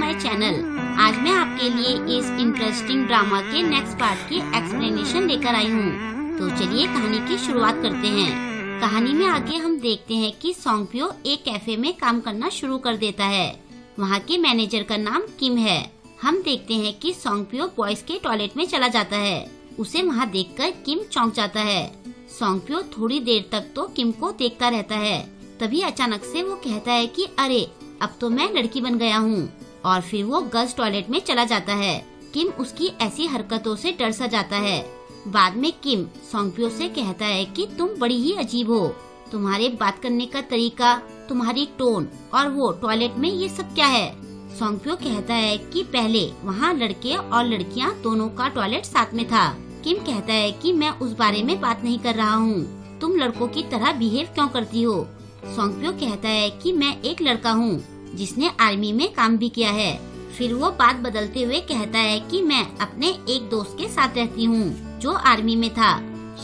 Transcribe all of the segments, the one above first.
My channel. आज मैं आपके लिए इस इंटरेस्टिंग ड्रामा के नेक्स्ट पार्ट की एक्सप्लेनेशन लेकर आई हूँ। तो चलिए कहानी की शुरुआत करते हैं। कहानी में आगे हम देखते हैं कि सोंगप्यो एक कैफे में काम करना शुरू कर देता है। वहाँ के मैनेजर का नाम किम है। हम देखते हैं कि सोंगप्यो बॉयज के टॉयलेट में चला जाता है। उसे वहाँ देखकर किम चौंक जाता है। सोंगप्यो थोड़ी देर तक तो किम को देखता रहता है। तभी अचानक से वो कहता है कि अरे अब तो मैं लड़की बन गया हूँ, और फिर वो गर्ल्स टॉयलेट में चला जाता है। किम उसकी ऐसी हरकतों से डर सा जाता है। बाद में किम सोंगप्यो से कहता है कि तुम बड़ी ही अजीब हो। तुम्हारे बात करने का तरीका, तुम्हारी टोन और वो टॉयलेट में ये सब क्या है। सोंगप्यो कहता है कि पहले वहाँ लड़के और लड़कियाँ दोनों का टॉयलेट साथ में था। किम कहता है कि मैं उस बारे में बात नहीं कर रहा हूँ। तुम लड़कों की तरह बिहेव क्यों करती हो। सोंगप्यो कहता है कि मैं एक लड़का हूँ जिसने आर्मी में काम भी किया है। फिर वो बात बदलते हुए कहता है कि मैं अपने एक दोस्त के साथ रहती हूँ जो आर्मी में था।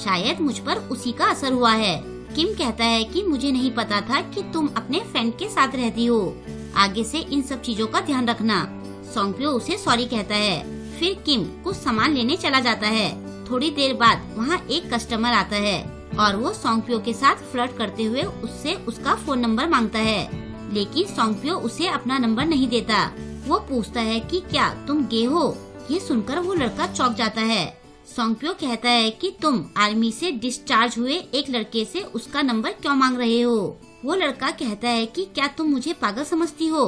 शायद मुझ पर उसी का असर हुआ है। किम कहता है कि मुझे नहीं पता था कि तुम अपने फ्रेंड के साथ रहती हो। आगे से इन सब चीजों का ध्यान रखना। सोंगप्यो उसे सॉरी कहता है। फिर किम कुछ सामान लेने चला जाता है। थोड़ी देर बाद वहाँ एक कस्टमर आता है और वो सोंगप्यो के साथ फ्लर्ट करते हुए उससे उसका फोन नंबर मांगता है। लेकिन सोंगप्यो उसे अपना नंबर नहीं देता। वो पूछता है कि क्या तुम गे हो। ये सुनकर वो लड़का चौंक जाता है। सोंगप्यो कहता है कि तुम आर्मी से डिस्चार्ज हुए एक लड़के से उसका नंबर क्यों मांग रहे हो। वो लड़का कहता है कि क्या तुम मुझे पागल समझती हो।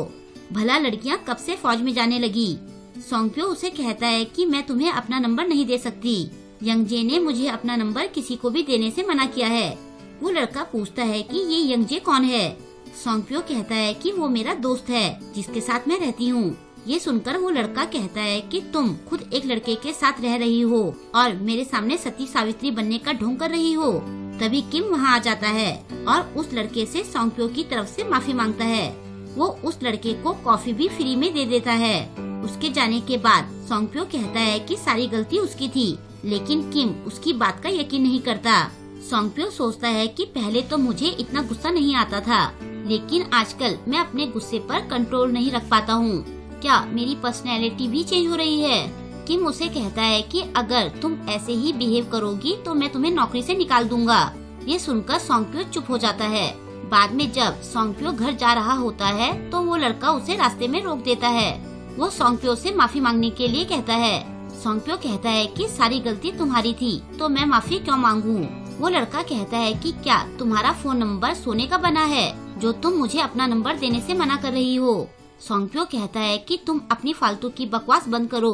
भला लड़कियाँ कब से फौज में जाने लगी। सोंगप्यो उसे कहता है कि मैं तुम्हें अपना नंबर नहीं दे सकती। यंगजे ने मुझे अपना नंबर किसी को भी देने से मना किया है। वो लड़का पूछता है कि ये यंगजे कौन है। सोंगप्यो कहता है कि वो मेरा दोस्त है जिसके साथ मैं रहती हूँ। ये सुनकर वो लड़का कहता है कि तुम खुद एक लड़के के साथ रह रही हो और मेरे सामने सती सावित्री बनने का ढोंग कर रही हो। तभी किम वहाँ आ जाता है और उस लड़के से सोंगप्यो की तरफ से माफी मांगता है। वो उस लड़के को कॉफी भी फ्री में दे देता है। उसके जाने के बाद सोंगप्यो कहता है कि सारी गलती उसकी थी, लेकिन किम उसकी बात का यकीन नहीं करता। सोंगप्यो सोचता है कि पहले तो मुझे इतना गुस्सा नहीं आता था, लेकिन आजकल मैं अपने गुस्से पर कंट्रोल नहीं रख पाता हूँ। क्या मेरी पर्सनैलिटी भी चेंज हो रही है। किम उसे कहता है कि अगर तुम ऐसे ही बिहेव करोगी तो मैं तुम्हें नौकरी से निकाल दूंगा। ये सुनकर सोंगप्यो चुप हो जाता है। बाद में जब सोंगप्यो घर जा रहा होता है तो वो लड़का उसे रास्ते में रोक देता है। वो सोंगप्यो से माफी मांगने के लिए कहता है। सोंगप्यो कहता है कि सारी गलती तुम्हारी थी तो मैं माफी क्यों मांगूं। वो लड़का कहता है कि क्या तुम्हारा फोन नंबर सोने का बना है जो तुम मुझे अपना नंबर देने से मना कर रही हो। सोंगप्यो कहता है कि तुम अपनी फालतू की बकवास बंद करो,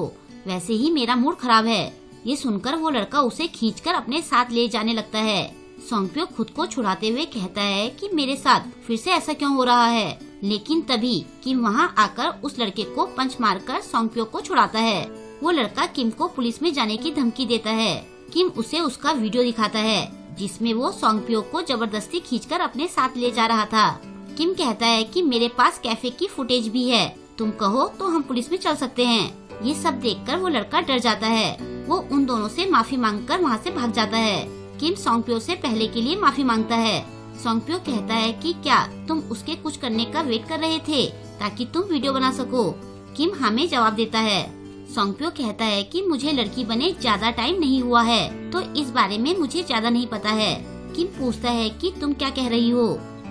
वैसे ही मेरा मूड खराब है। ये सुनकर वो लड़का उसे खींचकर अपने साथ ले जाने लगता है। सोंगप्यो खुद को छुड़ाते हुए कहता है कि मेरे साथ फिर से ऐसा क्यों हो रहा है। लेकिन तभी किम वहाँ आकर उस लड़के को पंच मारकर सोंगप्यो को छुड़ाता है। वो लड़का किम को पुलिस में जाने की धमकी देता है। किम उसे उसका वीडियो दिखाता है जिसमें वो सोंगप्यो को जबरदस्ती खींचकर अपने साथ ले जा रहा था। किम कहता है कि मेरे पास कैफे की फुटेज भी है, तुम कहो तो हम पुलिस में चल सकते हैं। ये सब देखकर वो लड़का डर जाता है। वो उन दोनों से माफी मांगकर वहाँ से भाग जाता है। किम सोंगप्यो से पहले के लिए माफी मांगता है। सोंगप्यो कहता है कि क्या तुम उसके कुछ करने का वेट कर रहे थे ताकि तुम वीडियो बना सको। किम हमें जवाब देता है। सोंगप्यो कहता है कि मुझे लड़की बने ज्यादा टाइम नहीं हुआ है तो इस बारे में मुझे ज्यादा नहीं पता है। किम पूछता है कि तुम क्या कह रही हो।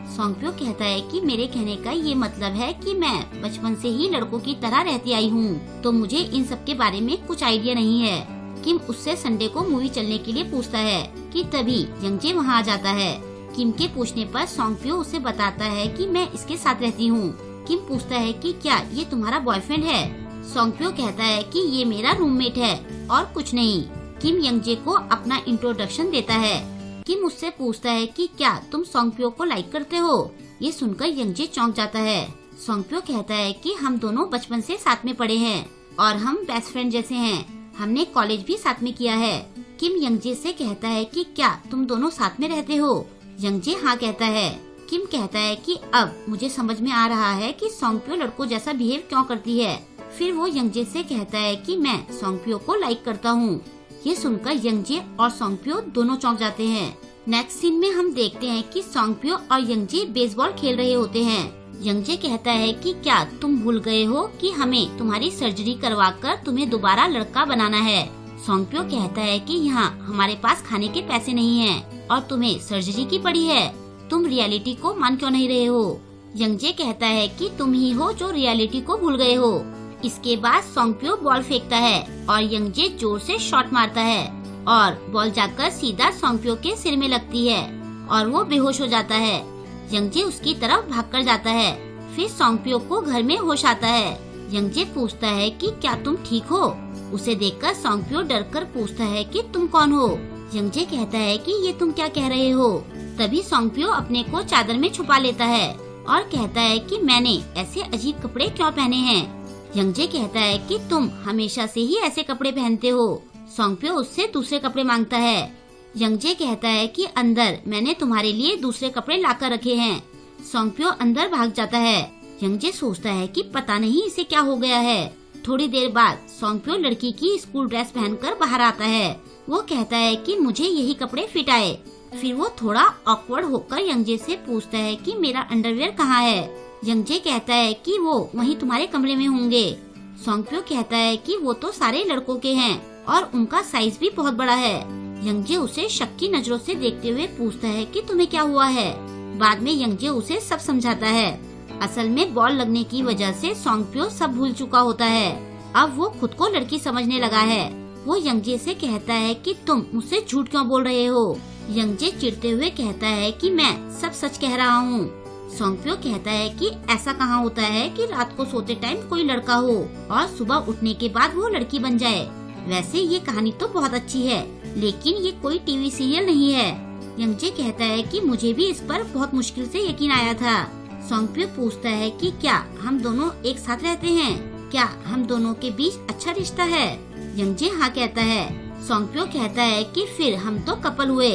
सोंगप्यो कहता है कि मेरे कहने का ये मतलब है कि मैं बचपन से ही लड़कों की तरह रहती आई हूँ, तो मुझे इन सब के बारे में कुछ आइडिया नहीं है। किम उससे संडे को मूवी चलने के लिए पूछता है कि तभी यंगजे वहाँ आ जाता है। किम के पूछने पर सोंगप्यो उसे बताता है कि मैं इसके साथ रहती हूँ। किम पूछता है कि क्या ये तुम्हारा बॉयफ्रेंड है। सोंगप्यो कहता है कि ये मेरा रूममेट है और कुछ नहीं। किम यंगजे को अपना इंट्रोडक्शन देता है। किम उससे पूछता है कि क्या तुम सोंगप्यो को लाइक करते हो। ये सुनकर यंगजे चौंक जाता है। सोंगप्यो कहता है कि हम दोनों बचपन से साथ में पढ़े हैं और हम बेस्ट फ्रेंड जैसे हैं। हमने कॉलेज भी साथ में किया है। किम यंगजे से कहता है कि क्या तुम दोनों साथ में रहते हो। यंगजे हाँ कहता है। किम कहता है कि अब मुझे समझ में आ रहा है कि सोंगप्यो लड़कों जैसा बिहेव क्यों करती है। फिर वो यंगजे से कहता है कि मैं सोंगप्यो को लाइक करता हूँ। ये सुनकर यंगजे और सोंगप्यो दोनों चौंक जाते हैं। नेक्स्ट सीन में हम देखते हैं कि सोंगप्यो और यंगजे बेसबॉल खेल रहे होते हैं। यंगजे कहता है कि क्या तुम भूल गए हो कि हमें तुम्हारी सर्जरी करवाकर तुम्हें दोबारा लड़का बनाना है। सोंगप्यो कहता है कि यहाँ हमारे पास खाने के पैसे नहीं हैं और तुम्हें सर्जरी की पड़ी है। तुम रियलिटी को मान क्यों नहीं रहे हो। यंगजे कहता है कि तुम ही हो जो रियलिटी को भूल गए हो। इसके बाद सोंगप्यो बॉल फेंकता है और यंगजे जोर से शॉट मारता है और बॉल जाकर सीधा सोंगप्यो के सिर में लगती है और वो बेहोश हो जाता है। यंगजे उसकी तरफ भागकर जाता है। फिर सोंगप्यो को घर में होश आता है। यंगजे पूछता है कि क्या तुम ठीक हो। उसे देखकर सोंगप्यो डरकर पूछता है कि तुम कौन हो। यंगजे कहता है कि ये तुम क्या कह रहे हो। तभी सोंगप्यो अपने को चादर में छुपा लेता है और कहता है कि मैंने ऐसे अजीब कपड़े क्यों पहने हैं। यंगजे कहता है कि तुम हमेशा से ही ऐसे कपड़े पहनते हो। सोंगप्यो उससे दूसरे कपड़े मांगता है। यंगजे कहता है कि अंदर मैंने तुम्हारे लिए दूसरे कपड़े लाकर रखे हैं। सोंगप्यो अंदर भाग जाता है। यंगजे सोचता है कि पता नहीं इसे क्या हो गया है। थोड़ी देर बाद सोंगप्यो लड़की की स्कूल ड्रेस पहनकर बाहर आता है। वो कहता है कि मुझे यही कपड़े फिट आए। फिर वो थोड़ा ऑकवर्ड होकर यंगजे से पूछता है कि मेरा अंडरवियर कहाँ है। यंगजे कहता है कि वो वहीं तुम्हारे कमरे में होंगे। सोंगप्यो कहता है कि वो तो सारे लड़कों के हैं और उनका साइज भी बहुत बड़ा है। यंगजे उसे शक की नजरों से देखते हुए पूछता है कि तुम्हें क्या हुआ है। बाद में यंगजे उसे सब समझाता है। असल में बॉल लगने की वजह से सोंगप्यो सब भूल चुका होता है। अब वो खुद को लड़की समझने लगा है। वो यंगजे से कहता है कि तुम मुझसे झूठ क्यों बोल रहे हो। यंगजे चिढ़ते हुए कहता है कि मैं सब सच कह रहा हूँ। सोंगप्यो कहता है कि ऐसा कहाँ होता है कि रात को सोते टाइम कोई लड़का हो और सुबह उठने के बाद वो लड़की बन जाए। वैसे ये कहानी तो बहुत अच्छी है, लेकिन ये कोई टीवी सीरियल नहीं है। यंगजे कहता है कि मुझे भी इस पर बहुत मुश्किल से यकीन आया था। सोंगप्यो पूछता है कि क्या हम दोनों एक साथ रहते हैं, क्या हम दोनों के बीच अच्छा रिश्ता है। यंगजे हाँ कहता है। सोंगप्यो कहता है कि फिर हम तो कपल हुए।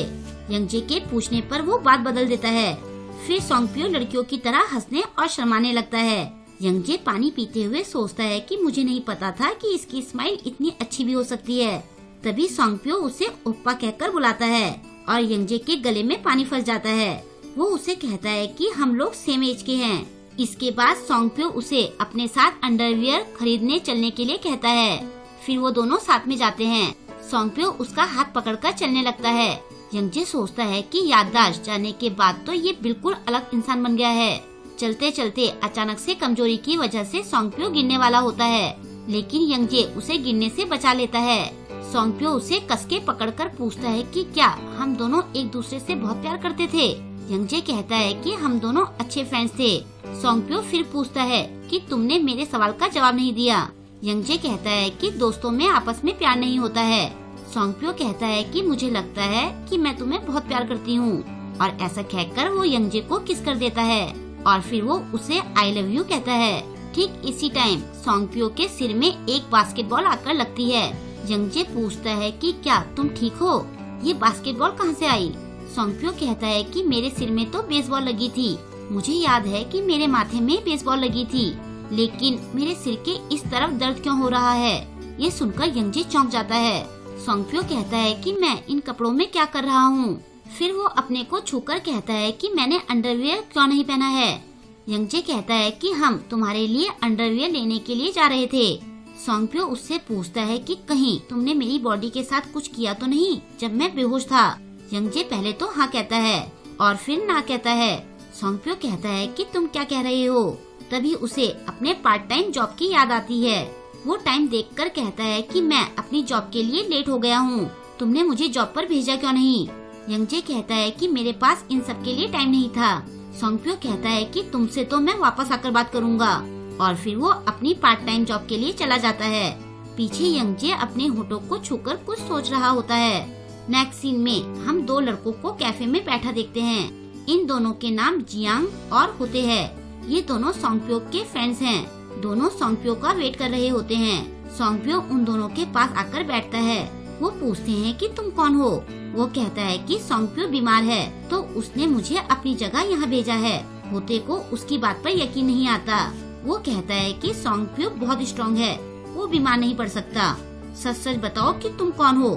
यंगजे के पूछने पर वो बात बदल देता है। फिर सोंगप्यो लड़कियों की तरह हंसने और शर्माने लगता है। यंगजे पानी पीते हुए सोचता है कि मुझे नहीं पता था कि इसकी स्माइल इतनी अच्छी भी हो सकती है। तभी सोंगप्यो उसे ओप्पा कहकर बुलाता है और यंगजे के गले में पानी फंस जाता है। वो उसे कहता है कि हम लोग सेम एज के हैं। इसके बाद सोंगप्यो उसे अपने साथ अंडरवियर खरीदने चलने के लिए कहता है। फिर वो दोनों साथ में जाते हैं। सोंगप्यो उसका हाथ पकड़कर चलने लगता है। यंगजे सोचता है कि याददाश्त जाने के बाद तो ये बिल्कुल अलग इंसान बन गया है। चलते चलते अचानक से कमजोरी की वजह से सोंगप्यो गिरने वाला होता है, लेकिन यंगजे उसे गिरने से बचा लेता है। सोंगप्यो उसे कसके पकड़कर पूछता है कि क्या हम दोनों एक दूसरे से बहुत प्यार करते थे। यंगजे कहता है कि हम दोनों अच्छे फ्रेंड्स थे। सोंगप्यो फिर पूछता है कि तुमने मेरे सवाल का जवाब नहीं दिया। यंगजे कहता है कि दोस्तों में आपस में प्यार नहीं होता है। सोंगप्यो कहता है कि मुझे लगता है कि मैं तुम्हें बहुत प्यार करती हूँ, और ऐसा कहकर वो यंगजे को किस कर देता है और फिर वो उसे आई लव यू कहता है। ठीक इसी टाइम सोंगप्यो के सिर में एक बास्केटबॉल आकर लगती है। यंगजे पूछता है कि क्या तुम ठीक हो, ये बास्केटबॉल कहाँ से आई। सोंगप्यो कहता है कि मेरे सिर में तो बेसबॉल लगी थी। मुझे याद है कि मेरे माथे में बेसबॉल लगी थी, लेकिन मेरे सिर के इस तरफ दर्द क्यों हो रहा है। ये सुनकर यंगजे चौंक जाता है। सोंगप्यो कहता है कि मैं इन कपड़ों में क्या कर रहा हूँ। फिर वो अपने को छूकर कहता है कि मैंने अंडरवियर क्यों नहीं पहना है। यंगजे कहता है कि हम तुम्हारे लिए अंडरवियर लेने के लिए जा रहे थे। सोंगप्यो उससे पूछता है कि कहीं तुमने मेरी बॉडी के साथ कुछ किया तो नहीं जब मैं बेहोश था। यंगजे पहले तो हाँ कहता है और फिर ना कहता है। सोंगप्यो कहता है कि तुम क्या कह रहे हो। तभी उसे अपने पार्ट टाइम जॉब की याद आती है। वो टाइम देखकर कहता है कि मैं अपनी जॉब के लिए लेट हो गया हूँ, तुमने मुझे जॉब पर भेजा क्यों नहीं। यंगजे कहता है कि मेरे पास इन सब के लिए टाइम नहीं था। सोंगप्यो कहता है कि तुमसे तो मैं वापस आकर बात करूँगा, और फिर वो अपनी पार्ट टाइम जॉब के लिए चला जाता है। पीछे यंगजे अपने होठों को छूकर कुछ सोच रहा होता है। नेक्स्ट सीन में हम दो लड़कों को कैफे में बैठा देखते हैं। इन दोनों के नाम जियांग और होते हैं। ये दोनों सोंगप्यो के फ्रेंड्स हैं। दोनों सोंगप्यो का वेट कर रहे होते हैं। सोंगप्यो उन दोनों के पास आकर बैठता है। वो पूछते हैं कि तुम कौन हो। वो कहता है कि सोंगप्यो बीमार है तो उसने मुझे अपनी जगह यहाँ भेजा है। होते को उसकी बात पर यकीन नहीं आता। वो कहता है कि सोंगप्यो बहुत स्ट्रॉन्ग है, वो बीमार नहीं पड़ सकता। सच सच बताओ कि तुम कौन हो,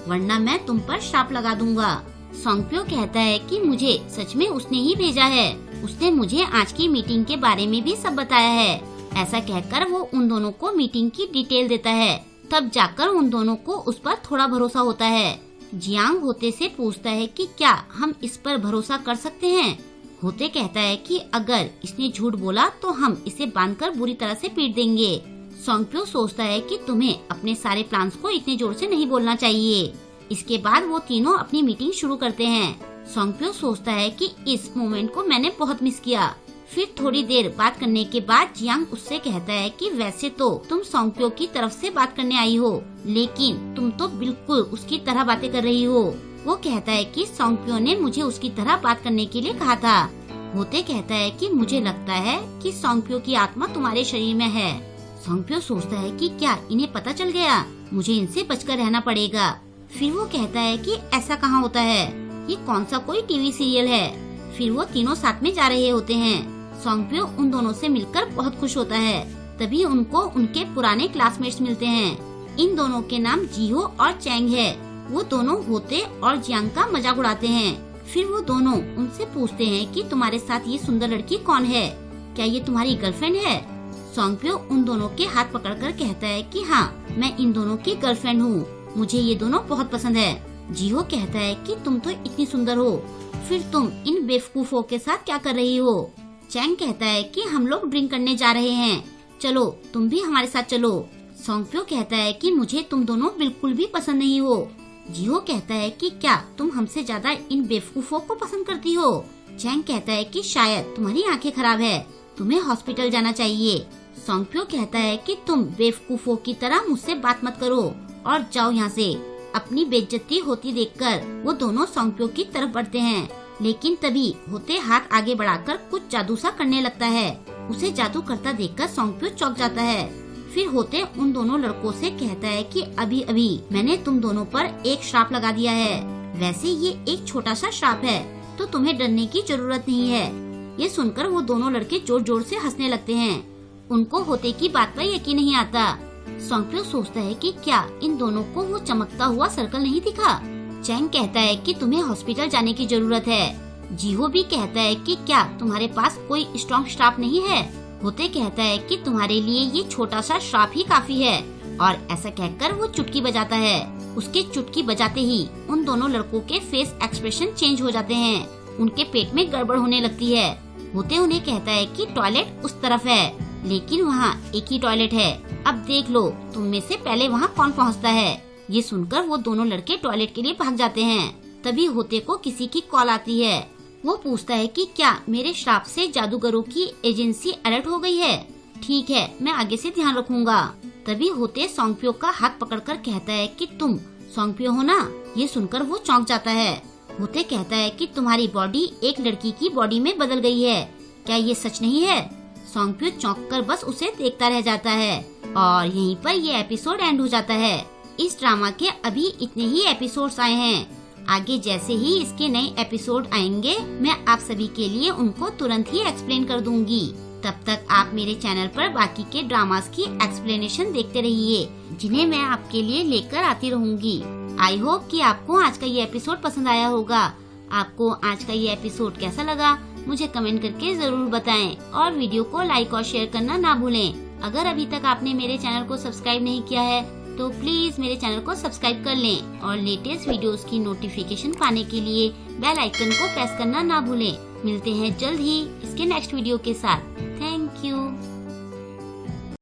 वरना मैं तुम पर श्राप लगा दूंगा। सोंगप्यो कहता है कि मुझे सच में उसने ही भेजा है। उसने मुझे आज की मीटिंग के बारे में भी सब बताया है। ऐसा कहकर वो उन दोनों को मीटिंग की डिटेल देता है। तब जाकर उन दोनों को उस पर थोड़ा भरोसा होता है। जियांग होते से पूछता है कि क्या हम इस पर भरोसा कर सकते हैं। होते कहता है कि अगर इसने झूठ बोला तो हम इसे बांधकर बुरी तरह से पीट देंगे। सोंगप्यो सोचता है कि तुम्हें अपने सारे प्लान्स को इतने जोर से नहीं बोलना चाहिए। इसके बाद वो तीनों अपनी मीटिंग शुरू करते हैं। सोंगप्यो सोचता है कि इस मोमेंट को मैंने बहुत मिस किया। फिर थोड़ी देर बात करने के बाद जियांग उससे कहता है कि वैसे तो तुम सोंगप्यो की तरफ से बात करने आई हो, लेकिन तुम तो बिल्कुल उसकी तरह बातें कर रही हो। वो कहता है कि सोंगप्यो ने मुझे उसकी तरह बात करने के लिए कहा था। होते कहता है कि मुझे लगता है कि सोंगप्यो की आत्मा तुम्हारे शरीर में है। सोंगप्यो सोचता है कि क्या इन्हें पता चल गया, मुझे इनसे बचकर रहना पड़ेगा। फिर वो कहता है कि ऐसा कहाँ होता है, ये कौन सा कोई टीवी सीरियल है। फिर वो तीनों साथ में जा रहे होते हैं। सोंगप्यो उन दोनों से मिलकर बहुत खुश होता है। तभी उनको उनके पुराने क्लासमेट्स मिलते हैं। इन दोनों के नाम जीहो और चैंग है। वो दोनों होते और जियांग का मजाक उड़ाते हैं। फिर वो दोनों उनसे पूछते हैं कि तुम्हारे साथ ये सुंदर लड़की कौन है, क्या ये तुम्हारी गर्लफ्रेंड है। सोंगप्यो उन दोनों के हाथ पकड़कर कहता है कि हाँ, मैं इन दोनों की गर्लफ्रेंड हूँ, मुझे ये दोनों बहुत पसंद है। जीहो कहता है कि तुम तो इतनी सुंदर हो, फिर तुम इन बेवकूफों के साथ क्या कर रही हो। चैंग कहता है कि हम लोग ड्रिंक करने जा रहे हैं, चलो तुम भी हमारे साथ चलो। सोंगप्यो कहता है कि मुझे तुम दोनों बिल्कुल भी पसंद नहीं हो। जीहो कहता है कि क्या तुम हमसे ज्यादा इन बेवकूफों को पसंद करती हो। चैंग कहता है कि शायद तुम्हारी आंखें खराब है, तुम्हें हॉस्पिटल जाना चाहिए। सोंगप्यो कहता है कि तुम बेवकूफों की तरह मुझसे बात मत करो और जाओ यहाँ से। अपनी बेइज्जती होती देखकर वो दोनों सोंगप्यो की तरफ बढ़ते हैं, लेकिन तभी होते हाथ आगे बढ़ाकर कुछ जादू सा करने लगता है। उसे जादू करता देखकर सोंगप्यो चौंक जाता है। फिर होते उन दोनों लड़कों से कहता है कि अभी अभी मैंने तुम दोनों पर एक श्राप लगा दिया है। वैसे ये एक छोटा सा श्राप है, तो तुम्हें डरने की जरूरत नहीं है। ये सुनकर वो दोनों लड़के जोर जोर से हंसने लगते हैं। उनको होते की बात पर यकीन नहीं आता। सोंगप्यो सोचता है कि क्या इन दोनों को वो चमकता हुआ सर्कल नहीं दिखा। चैंग कहता है कि तुम्हें हॉस्पिटल जाने की जरूरत है। जीहो भी कहता है कि क्या तुम्हारे पास कोई स्ट्रॉन्ग श्राप नहीं है। होते कहता है कि तुम्हारे लिए ये छोटा सा श्राप ही काफी है, और ऐसा कहकर वो चुटकी बजाता है। उसके चुटकी बजाते ही उन दोनों लड़कों के फेस एक्सप्रेशन चेंज हो जाते हैं। उनके पेट में गड़बड़ होने लगती है। होते उन्हें कहता है कि टॉयलेट उस तरफ है, लेकिन वहाँ एक ही टॉयलेट है, अब देख लो तुम में से पहले वहाँ कौन पहुँचता है। ये सुनकर वो दोनों लड़के टॉयलेट के लिए भाग जाते हैं। तभी होते को किसी की कॉल आती है। वो पूछता है कि क्या मेरे श्राप से जादूगरों की एजेंसी अलर्ट हो गई है। ठीक है, मैं आगे से ध्यान रखूंगा। तभी होते सोंगप्यो का हाथ पकड़कर कहता है कि तुम सोंगप्यो हो ना। ये सुनकर वो चौंक जाता है। होते कहता है कि तुम्हारी बॉडी एक लड़की की बॉडी में बदल गई है, क्या ये सच नहीं है। सोंगप्यो चौंक कर बस उसे देखता रह जाता है और यहीं पर ये एपिसोड एंड हो जाता है। इस ड्रामा के अभी इतने ही एपिसोड्स आए हैं। आगे जैसे ही इसके नए एपिसोड आएंगे, मैं आप सभी के लिए उनको तुरंत ही एक्सप्लेन कर दूंगी। तब तक आप मेरे चैनल पर बाकी के ड्रामास की एक्सप्लेनेशन देखते रहिए, जिन्हें मैं आपके लिए लेकर आती रहूंगी। आई होप कि आपको आज का ये एपिसोड पसंद आया होगा। आपको आज का ये एपिसोड कैसा लगा मुझे कमेंट करके जरूर बताएं, और वीडियो को लाइक और शेयर करना ना भूलें। अगर अभी तक आपने मेरे चैनल को सब्सक्राइब नहीं किया है तो प्लीज मेरे चैनल को सब्सक्राइब कर लें, और लेटेस्ट वीडियोस की नोटिफिकेशन पाने के लिए बेल आइकन को प्रेस करना ना भूलें। मिलते हैं जल्द ही इसके नेक्स्ट वीडियो के साथ। थैंक